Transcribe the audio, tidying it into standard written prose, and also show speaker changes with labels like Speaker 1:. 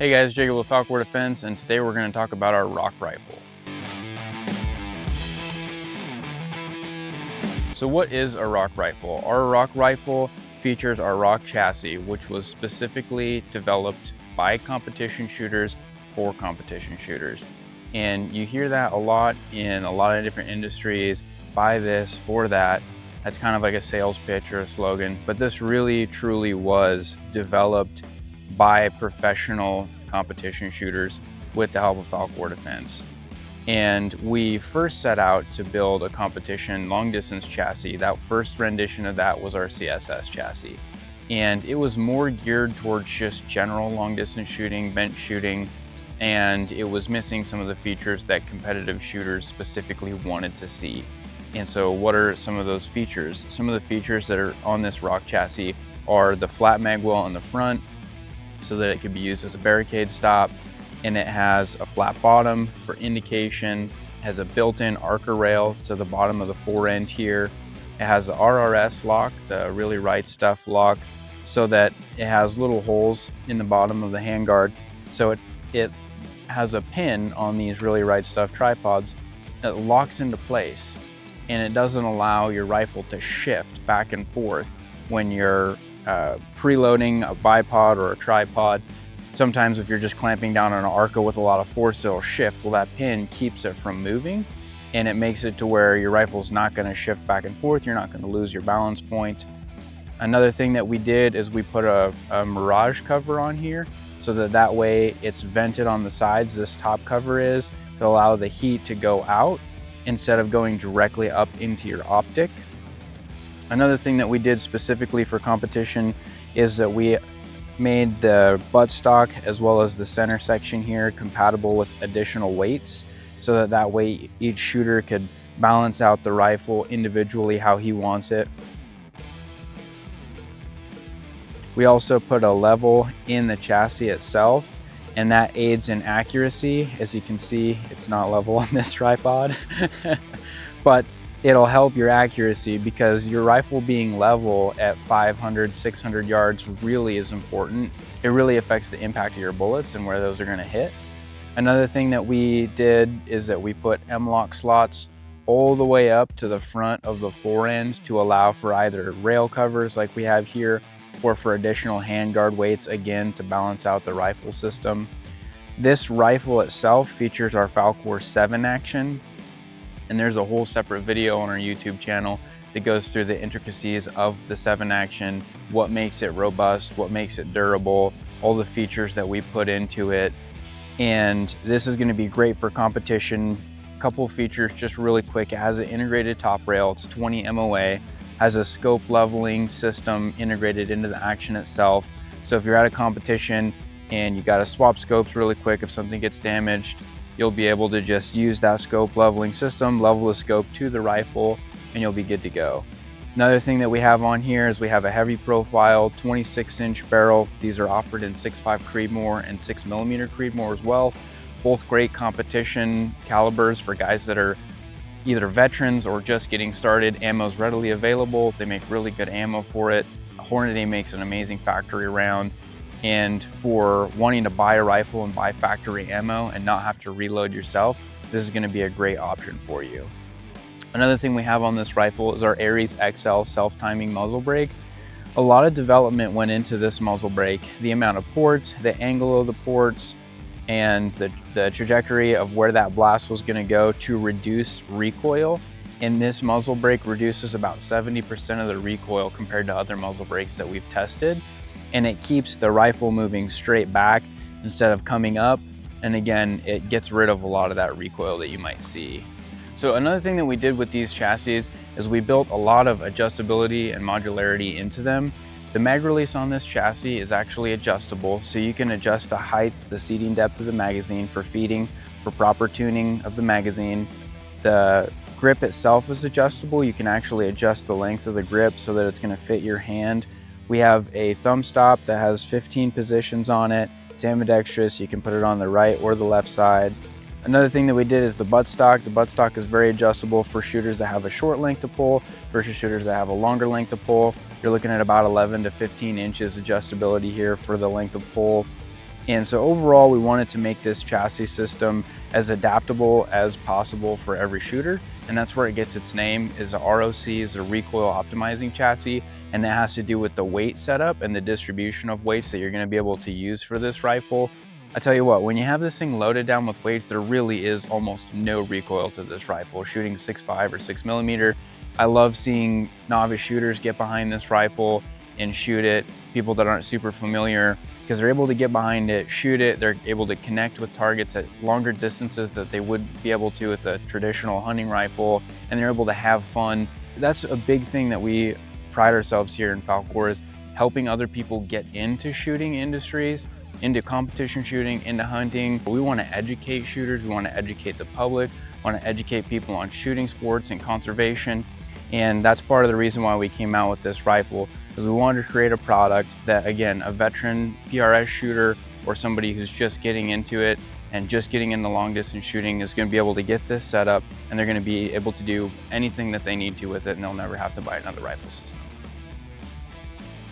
Speaker 1: Hey guys, Jacob with Falkor Defense, and today we're going to talk about our ROC Rifle. So what is a ROC Rifle? Our ROC Rifle features our ROC chassis, which was specifically developed by competition shooters for competition shooters. And you hear that a lot in a lot of different industries, buy this for that. That's kind of like a sales pitch or a slogan, but this really truly was developed by professional competition shooters with the help of Falkor Defense. And we first set out to build a competition long distance chassis. That first rendition of that was our CSS chassis. And it was more geared towards just general long distance shooting, bench shooting, and it was missing some of the features that competitive shooters specifically wanted to see. And so what are some of those features? Some of the features that are on this ROC chassis are the flat mag well on the front, so that it could be used as a barricade stop, and it has a flat bottom for indication, has a built-in archer rail to the bottom of the fore end here. It has the RRS lock, the really right stuff lock, so that it has little holes in the bottom of the handguard. So it has a pin on these really right stuff tripods that locks into place, and it doesn't allow your rifle to shift back and forth when you're preloading a bipod or a tripod. Sometimes if you're just clamping down on an ARCA with a lot of force, it'll shift. Well, that pin keeps it from moving, and it makes it to where your rifle's not going to shift back and forth. You're not going to lose your balance point. Another thing that we did is we put a mirage cover on here, so that way it's vented on the sides. This top cover is to allow the heat to go out instead of going directly up into your optic. Another thing that we did specifically for competition is that we made the buttstock as well as the center section here compatible with additional weights, so that way each shooter could balance out the rifle individually how he wants it. We also put a level in the chassis itself, and that aids in accuracy. As you can see, it's not level on this tripod, but it'll help your accuracy, because your rifle being level at 500, 600 yards really is important. It really affects the impact of your bullets and where those are gonna hit. Another thing that we did is that we put M-lock slots all the way up to the front of the fore end to allow for either rail covers like we have here, or for additional handguard weights, again, to balance out the rifle system. This rifle itself features our Falkor 7 action, and there's a whole separate video on our YouTube channel that goes through the intricacies of the 7 action, what makes it robust, what makes it durable, all the features that we put into it. And this is gonna be great for competition. A couple features just really quick. It has an integrated top rail, it's 20 MOA, has a scope leveling system integrated into the action itself. So if you're at a competition and you gotta swap scopes really quick if something gets damaged, you'll be able to just use that scope leveling system, level the scope to the rifle, and you'll be good to go. Another thing that we have on here is we have a heavy profile 26-inch barrel. These are offered in 6.5 Creedmoor and 6mm Creedmoor as well. Both great competition calibers for guys that are either veterans or just getting started. Ammo's readily available. They make really good ammo for it. Hornady makes an amazing factory round. And for wanting to buy a rifle and buy factory ammo and not have to reload yourself, this is going to be a great option for you. Another thing we have on this rifle is our Aries XL self-timing muzzle brake. A lot of development went into this muzzle brake. The amount of ports, the angle of the ports, and the trajectory of where that blast was going to go to reduce recoil. And this muzzle brake reduces about 70% of the recoil compared to other muzzle brakes that we've tested. And it keeps the rifle moving straight back instead of coming up. And again, it gets rid of a lot of that recoil that you might see. So another thing that we did with these chassis is we built a lot of adjustability and modularity into them. The mag release on this chassis is actually adjustable, so you can adjust the height, the seating depth of the magazine for feeding, for proper tuning of the magazine. The grip itself is adjustable. You can actually adjust the length of the grip so that it's going to fit your hand. We have a thumb stop that has 15 positions on it. It's ambidextrous. You can put it on the right or the left side. Another thing that we did is the buttstock. The buttstock is very adjustable for shooters that have a short length of pull versus shooters that have a longer length of pull. You're looking at about 11 to 15 inches adjustability here for the length of pull. And so overall, we wanted to make this chassis system as adaptable as possible for every shooter. And that's where it gets its name, is a ROC, is a recoil optimizing chassis. And that has to do with the weight setup and the distribution of weights that you're gonna be able to use for this rifle. I tell you what, when you have this thing loaded down with weights, there really is almost no recoil to this rifle. Shooting 6.5 or 6mm, I love seeing novice shooters get behind this rifle and shoot it, people that aren't super familiar, because they're able to get behind it, shoot it, they're able to connect with targets at longer distances that they would be able to with a traditional hunting rifle, and they're able to have fun. That's a big thing that we pride ourselves here in Falkor, is helping other people get into shooting industries, into competition shooting, into hunting. We want to educate shooters, we want to educate the public, we want to educate people on shooting sports and conservation. And that's part of the reason why we came out with this rifle, is we wanted to create a product that, again, a veteran PRS shooter or somebody who's just getting into it and just getting into long distance shooting is going to be able to get this set up, and they're going to be able to do anything that they need to with it, and they'll never have to buy another rifle system.